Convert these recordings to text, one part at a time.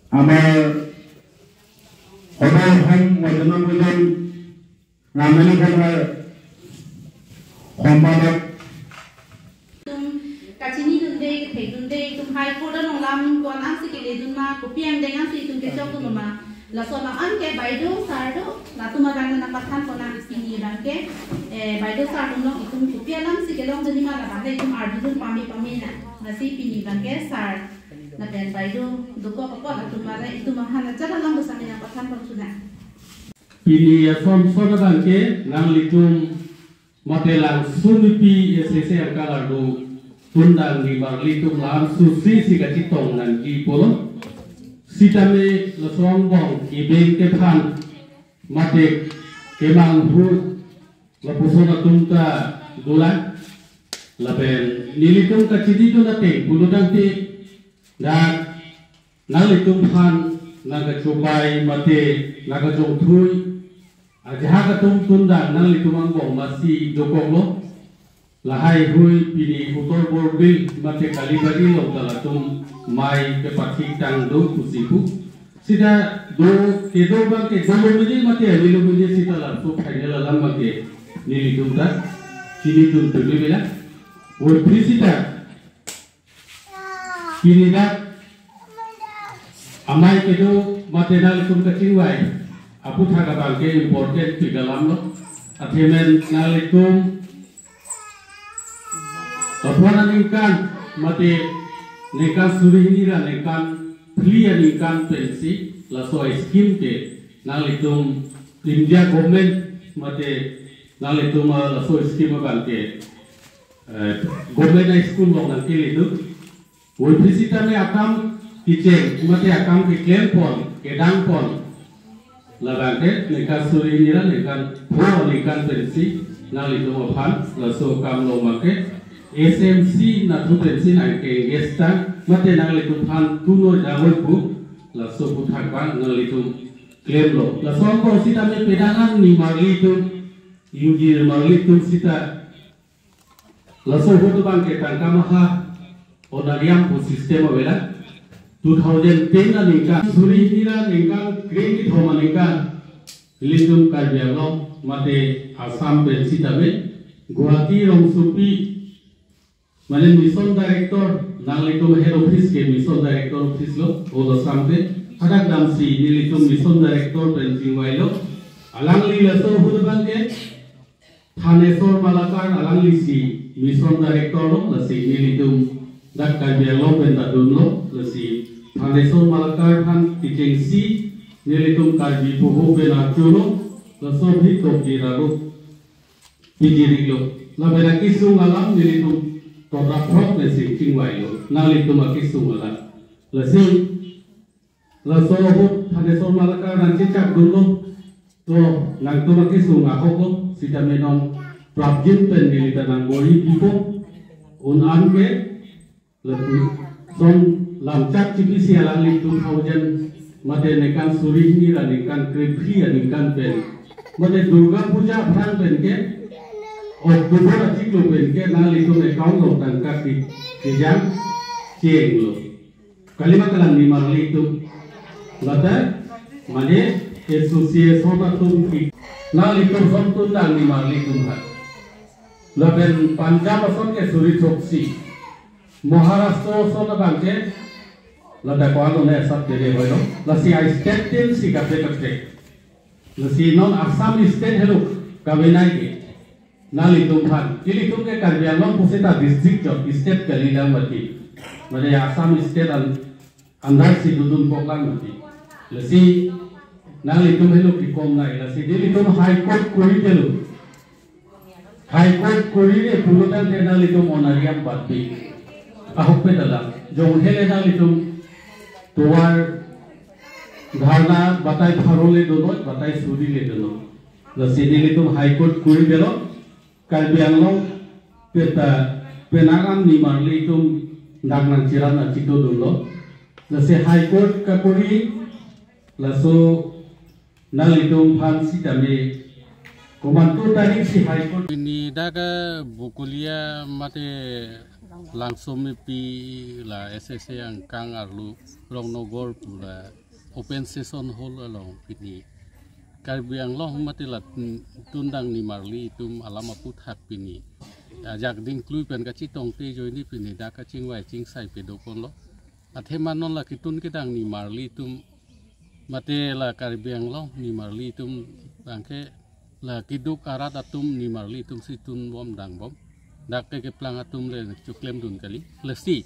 Amal orang ham wajanam wajan ramai kerana kombadak. Kacini tunde, kete tunde, tumhai koda nonglam tuan angsi kele tunma, kopiang dengan si tunde jauh tunma. Laso nakan ke baido sardo, latu marang na pathan kona ini bangke, baido sardo nong itum kopiang lang si kelong jadi malah bangke itum ardun pami na, nasi pini bangke sar. Na ben baido duko papa latu marang itum mahana cara lang bersama na pathan pangsuda. Pini som soda bangke nang litum modelang sunipi SSC angkalardo tundang di barlitum lam susi si kacitong nan ki polo. Sitame lasong bong ibeng kepan matek kemang hu lapusona tumta dulan laben nilitum kacidi tu nate buludang ti dan nalitum pan naga cobai mate naga jong thui aja katum tundang nalitum angbong masih dokong lo lahai hui pini utor borbil mate kalibari lo dalatum mai ke patik tang do kusiku sida do kedo bang ke do mili mate alilu mili sita la so final lam mate nili tumta chini tum tuli bela or prisita kini da amai kedo mate nal tum kacingwai apu thaga bang ke important pigalam lo athemen nal tum Tapuan ikan mati nekan suri ini lah nekan pilihan ikan pensi laso skim ke nalitum India government mati nalitum laso skim akan ke government school mau nanti itu. Woi visita me akam kiceng mati akam ke claim pon ke dang pon lagan ke nekan suri ini lah nekan pon ikan pensi nalitum apan laso kam lo make SMC na tu pensi na ke gesta mate na litum han tuno dawai bu la so bu thakban na litum claim lo la so ko sita me pedangan ni marlitum yungir marlitum sita la so ho tu bang ke tangka maha onariam pu sistema wela 2010 na nika suri hira nika green ki thoma nika litum karbialo mate asam pensi tabe guwahati rongsupi Mana mission director nalitum head office ke mission director office lo odo sampe ada damsi nilitum mission director penjingwai lo alang li laso hudban ke thanesor malakar alang li si mission director lo lasi nilitum dak kabialo pentadun lo lasi thanesor malakar than teaching si nilitum karbi poho benachu lo laso bhi tokira lo pijiri lo labera kisung alam nilitum Toda prok nasi kingwai lo, nali tu makis sumala. Lasi, laso ho, hade so malaka nanti cak dulu, to nang tu makis sumahok lo, sida menon prabjin pen dilita nang bori pipo, unan ke, lalu son lamcak cipi sialang li 2000 made nekan suri ni la nekan kriphi nekan pen, made Durga Puja pran pen ke. और दोबारा ठीक लोग इनके ना लिखो में काउंट लोग तंका की जम चेंग लो कलिमा कलम निमार लिखो लता मने एसोसिएशन का तुम की ना लिखो सब तुम ना निमार लिखो है लबेन पंजाब असम के सूरी चौकसी महाराष्ट्र असम का बंके लता कौन उन्हें सब जगह हुए लो लसी आई स्टेट टीम सी करते करते लसी नॉन असम स्टेट हेलो कभी नहीं के Nalitum han, nalitum ke Karbianglong pusita district job state kalila mati, mana Assam state andar si dudun poklan mati. Lasi nalitum helu kikom nai, lasi nalitum high court kuri telu, high court kuri le pulutan le nalitum onariam bati. Ahok pe dalam, jong hele nalitum tuar dharna batai pharole dono, batai suri le dono. Lasi nalitum high court kuri telu. Karbianglong peta penangan ni marlitum nagnan ciran acito dulu, lase high court kapuri, laso nalitum fansi dami komandu dari si high court. Ini daga bukulia mate langsung pi la SSC ang kang arlu rong nogor pula open session hall along pini karbiang long mati la tundang ni marli tum alama put hak pini ajak ding klui pen kachi tong te joy ni pini da ka ching wai ching sai pe do kon lo athema non la kitun kedang ni marli tum mate la karbiang long ni marli tum bangke la kiduk arat atum ni marli tum situn bom dang bom dak ke plang atum le chuklem dun kali lesi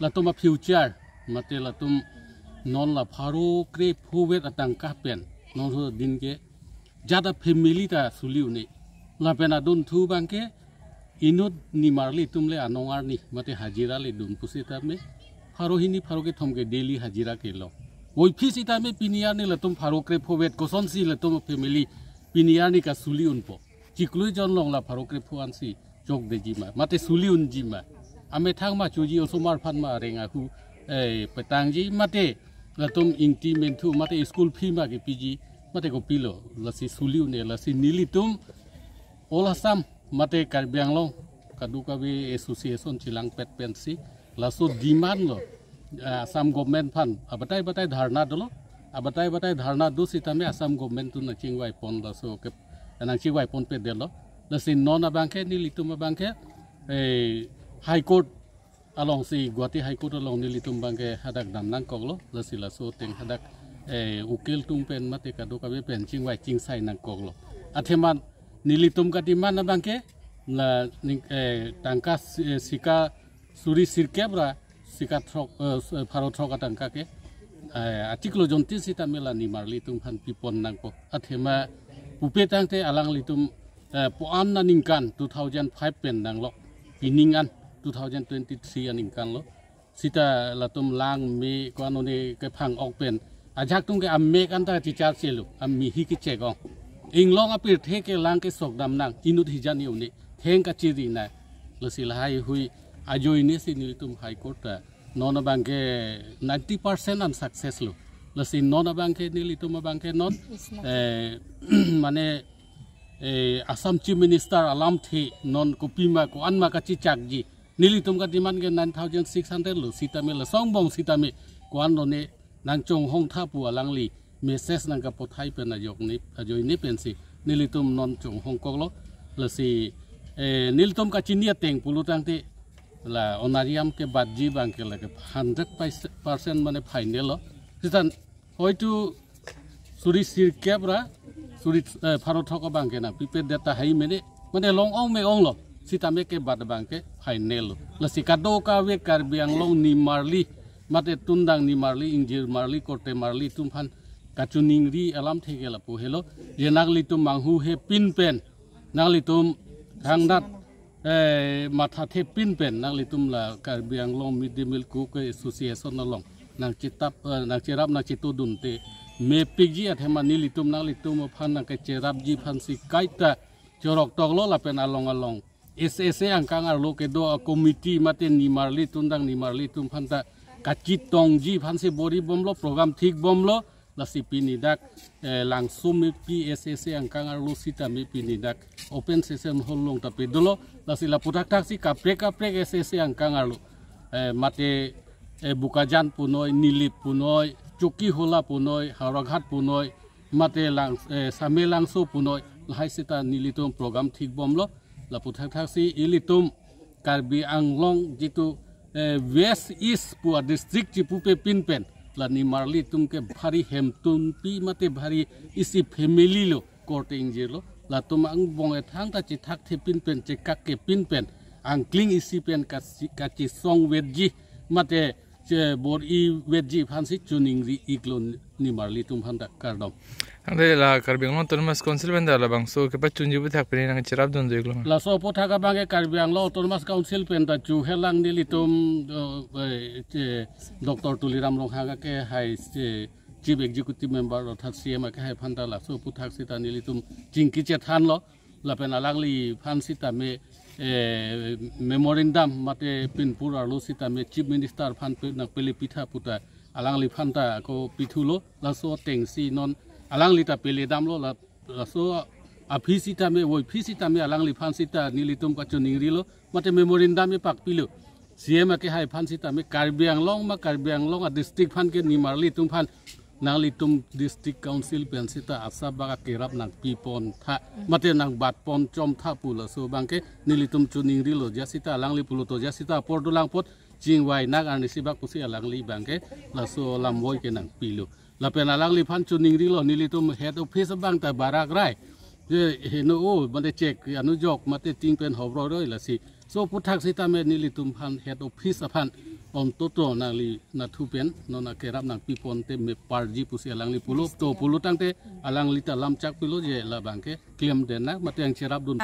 la tum a future mate la tum non la pharu kre phuwet atang ka pen non so din ke jada family ta suliu ni la pena dun thu bangke inut ni marli tum le anongar ni mate hajira le dun pusita me pharu hini pharu ke thom ke daily hajira ke lo oi phisi ta me pinia ni la tum pharu kre phuwet ko son si la tum family pinia ni ka suliun po chiklui jon long la pharu kre phuan si jok de jima mate suliun jima ame thang ma chuji osomar phan ma renga hu petang ji mate la tum intimen thu mate school phi ma ke piji mate ko pilo la si suliun ne la si nili tum ola sam mate karbiang long kadu ka be association chilang pet pensi la so demand lo asam government phan abatai dharna dolo abatai dharna du sitame asam government tu na chingwai pon la so ke na chingwai pon pe delo la sin non abangke ni litum abangke high court along si Guwahati high court along ni litum bangke hadak dan nang koglo la sila so teng hadak ukil tung pen mate kadu ka be pen chingwai chingsai nang koglo atheman ni litum ka diman abangke la tangka sika suri sirkebra sika throk pharo throk atangka ke artiklo jonti sita mela ni marli tum phan pipon nang ko athema upetang te alang litum poam na ningkan 2005 pen nang lo piningan 2023 aningkan lo sita latum lang me ko anone ke phang ok pen ajak tung ke amme kan ta ti char selu ammi hi ki chegong inglong apir the ke lang ke sok dam nang inut hijan yuni theng ka chiri na lo silhai hui ajoi ni sin litum high court ta non bangke 90% an success lo lo sin non bangke ni litum bangke non mane Assam Chief Minister alam thi non kopima ko anma ka chichak ji nilitum ka demand ke 9600 lo sitame la songbong sitame ko anone nang chong hong tha pu alangli message nang ka pothai pen ajok ni ajoi ni pensi nilitum non chong hong kok lo la si nilitum ka chinia teng pulutang te la onariam ke badji bang ke la ke 100% mane final lo sitan hoitu suri sir kebra suri pharo thoko bangke na pipe data hai mene mane long ong me ong lo sitame ke bad bangke final la sikado ka we karbiang long ni marli mate tundang ni marli injir marli korte marli tumphan kachuning ri alam thege la pu helo ye nagli tum manghu he pin pen nagli tum thangdat matha the pin pen nagli tum la karbiang long midimil ku ke association na long nang chitap nang chirap nang chitu dunte me pigi athema nilitum nang litum phan nang ke cherap ji phan si kaita chorok toklo la pen along sse angkang arlo ke do committee mate ni marli tundang ni marli tum phan ta kachit tong ji phan si bori bomlo program thik bomlo la si pinidak langsung pi sse angkang arlo sita me pinidak open session holong ta pedolo la si la putak tak si kaprek sse angkang arlo mate bukajan punoi nilip punoi Cuki hola punoi, haraghat punoi, mate lang same langso punoi, lahai sita nilitum program thik bomlo, la puthak thak si ilitum Karbi Anglong jitu West East pua district cipupe pinpen, la ni marli tum ke bhari hemtun pi mate bhari isi family lo korte injilo, la tum ang bonge thang ta chithak the pinpen chekak ke pinpen, ang kling isi pen kachi song wedji mate bor I wedji phansi tuning ri iklon ni marli tum phanda kardom ande la karbiang lo autonomous council benda la bang so ke pa chunji bu thak pe nang chirap don jeglo la so po thaka bange karbiang lo autonomous council penda chu helang ni litum Dr. Tuliram Longhaga ke hai chief executive member othat CM ke hai phanda la so pu thak sita ni litum jingki che than lo la pen alangli phansi ta me memorandum mate pinpur arlo sita me chief minister phan pe nak pele pitha puta alangli phanta ko pithulo la so teng si non alangli ta pele dam lo la so afisita me woi fisita me alangli phan sita nilitum ka chuning rilo mate memorandum me pak pilo CM ke hai phan sita me Karbi Anglong a district phan ke nimarli tum phan nang litum district council pen sita asaba ka kirap nang pipon tha mate nang bat pon chom tha pula so bangke nilitum chuning rilo jasita langli puluto jasita pordulang pot jingwai nak an sibak pusi alangli bangke laso lamwoi ke nang pilu la pen alangli phan chuning rilo nilitum head office bang ta barak rai je heno o mate check anu jok mate ting pen hobro roi la si so puthak sita me nilitum phan head office phan on toto nangli na thupen nona kerap nang pipon te me parji pusi alangli pulu to pulu tangte alangli ta lam chak pilu je la bangke claim den nak mate yang cerap dun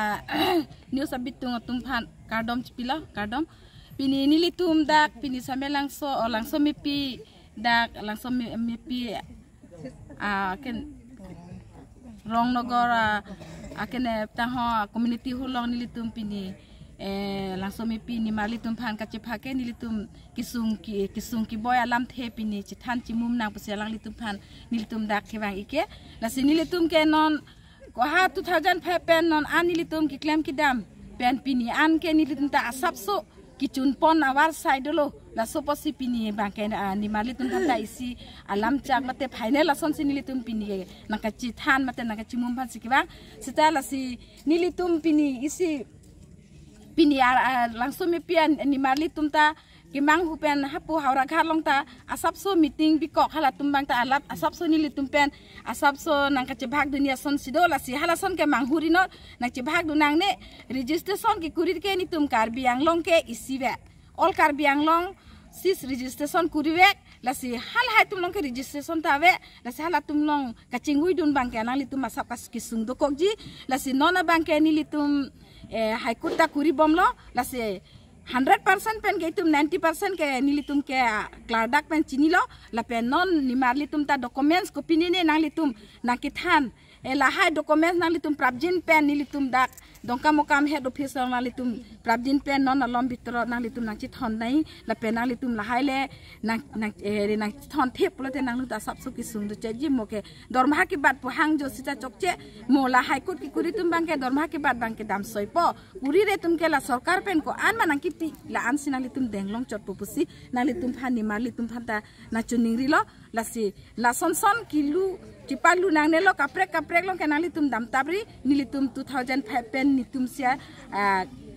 new sabit tung phan kardom chipila kardom pini nilitum dak pini sambe langso mipi dak langso mipi ken Rongnogor ken taho community hulong nilitum pini langsung mipi ni malitum phan ka chepake nilitum kisung ki boy alam the pini chithan chimum nang pusialang litum phan nilitum dak khewang ike la sinilitum ke non ko ha 2005 pen non anilitum ki claim ki dam pen pini an ke nilitum ta asapso kichun pon awar side lo la soposi pini bangke ni malitum ta isi alam chak mate final la son sinilitum pini naka chithan mate naka chimum phan sikiwang sita la si nilitum pini isi pini langsung mipian ni marli tumta kimang hupen hapu haura khalong ta asapso meeting bikok hala tumbang ta alat asapso ni litumpen asapso nang ka chebhag dunia son sidola si hala son ke manghuri no nang chebhag dunang ne registration ki kurir ke ni tum Karbi Anglong ke isiwe all Karbi Anglong sis registration kuriwe la si hal hai tum long ke registration tawe la si hala tum long ka chingui dun bang ke nang litum asap kas kisung do kokji la si nona bang ke ni litum hai kutta kuri bomlo la se 100% pen ke tum 90% ke nilitum ke kladak pen chini lo la pen non ni marli tum ta documents ko pinine nang litum nakithan la hai documents nang litum prabjin pen nilitum dak dongka mokam head office nang litum prabjin pen non alom bitro nang litum nang chithon nai la pen nang litum la hai le nang thon thep plote nang lu ta sap su ki sung do cheji moke dorma ki bat pu hang jo sita chokche mo la hai kut ki kuri tum bang ke dorma ki bat bang ke dam soipo kuri re tum ke la sarkar pen ko an manang ki la an sinali tum denglong chot pupusi nali tum phan ni marli tum phan ta na chuningri lo la si la son kilu cipalu nang nelo kaprek long kenali tum dam tabri nili tum 2005 pen ni tum sia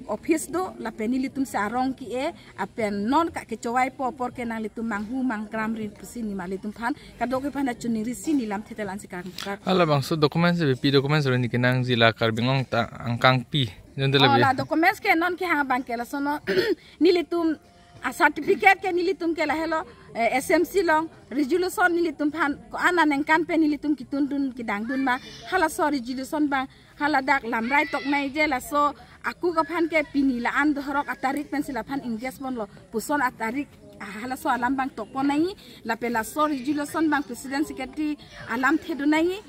office do la pen nili tum sa rong ki apen non ka ke chowai por ke nali tum manghu mangkram ri pusi ni marli tum phan ka do ke phan na chuningri si ni lam thetelan si kar ala bang so documents pi documents ro ni kinang jila Karbi Anglong ta angkang pi la documents ke non ki hang bang ke la sono nilitum a certificate ke nilitum ke la helo SMC long resolution nilitum phan ko ana neng kan pe nilitum kitun dun kidang dun ma hala so resolution bang hala dak lam rai tok nai je la so aku ka phan ke pini la an dhorok atarik pen sila phan engagement lo puson atarik hala so alam bang tok ponai la pe la so resolution bang president secretary alam thedu nai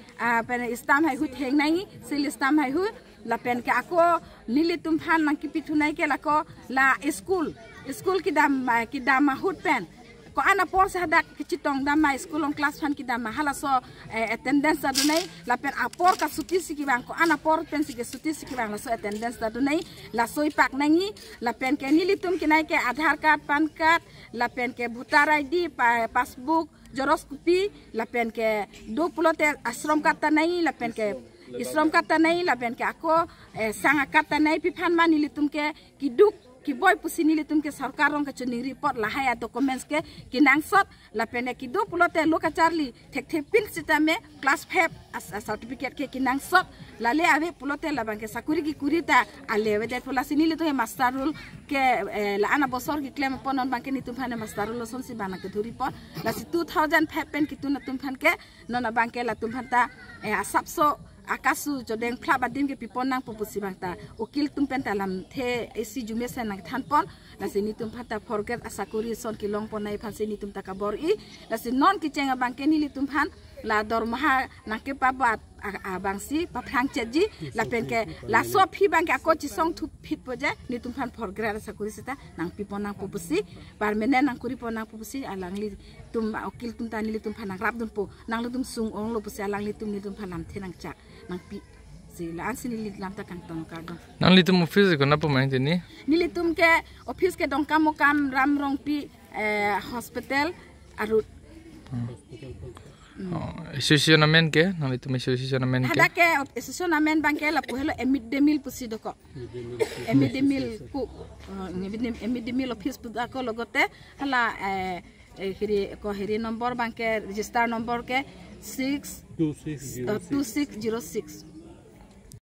pe stam hai hu theng nai sil stam hai hu la pen ke ako nilitum phan nang ki pithunai ke la ko la school ki dam mahut pen ko ana por sa dak kichitong dam ma school on class phan ki dam hala so attendance da dunai la pen apor ka suti siki bang ko ana por pen siki suti siki bang la so attendance da dunai la soi pak nangi la pen ke nilitum ki nai ke Aadhaar card pan card la pen ke voter ID passbook jeros copy la pen ke do plote ashram kata nai la pen ke Islam kata nai la pen ke ako sanga kata nai piphan mani litum ke kiduk ki boy pusini litum ke sarkar rong ke chuni report la haya documents ke kinang sot la pen ki do pulote loka charli thek pin sitame class 5 certificate ke kinang sot la le ave pulote la banke sakuri ki kurita ale we det pola sini litum master rule ke la ana bosor ki claim ponon banke ni tum phane master rule son si bana ke report la si 2005 pen ki tuna tum phan ke nona banke la tum phanta asapso akasu jodeng phlabadim ke pipon nang pupusi bangta ukil tumpen talam the esi jumesa nang thanpon la sini tum phata forget asakuri son ki long ponai phan sini tum takabor I la sin non ki chenga bangke ni li tum phan la dormaha nang ke pabat abangsi pa phang cheji la penke la so phi bangke ako chi song thu phit poje ni tum phan forget asakuri sita nang pipon nang pupusi parmenen nang kuri pon nang pupusi alangli tum ukil tum tani li tum phan nang rap dun po nang lu tum sung ong lu pusi alangli tum ni tum phan lam the nang chak nang pi sila an sini lit lam ta kang ton ka do nang litum office ko na pemain tini nilitum ke office ke dong kam ram rong pi hospital arut associationament ke nang litum associationament ke hada ke associationament bang ke la pohelo emid demil pusi do ko emid demil ku emid demil office pu ko logote hala hiri number bang ke register number ke 62606